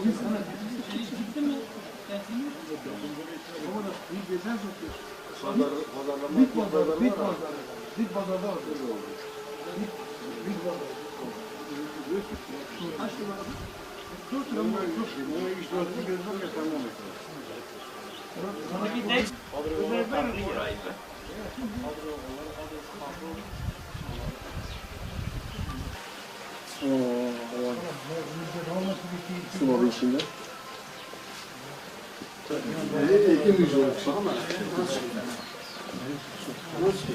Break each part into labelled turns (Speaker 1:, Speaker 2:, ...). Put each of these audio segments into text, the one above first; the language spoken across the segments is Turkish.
Speaker 1: Gitti mi?
Speaker 2: Bir geçen satıyor.
Speaker 3: Bit pazarda var.
Speaker 2: Bit pazarda var. Bit pazarda. Kaç lira? 4 lira mı? 4 lira.
Speaker 3: Bunu işte ötü gözüm ya tamam.
Speaker 1: Bir de özel mi burayı?
Speaker 3: Sıvabı içinde. Ekim yüzü olmuş ama. Nasıl?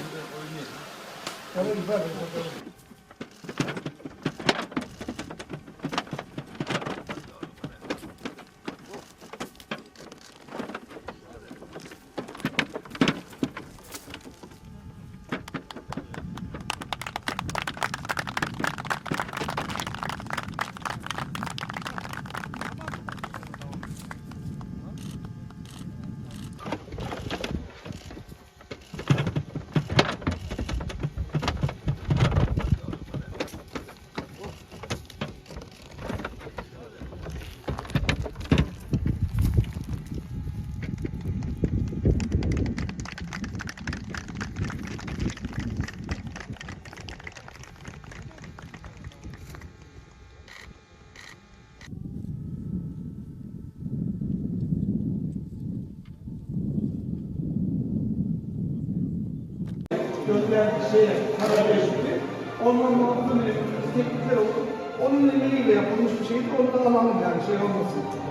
Speaker 2: Gözler karar geçti. Ondan muhabbetini teknikler oldu. Onun eliyle yapılmış bir şeydi. Onu da alalım yani şey olmasın.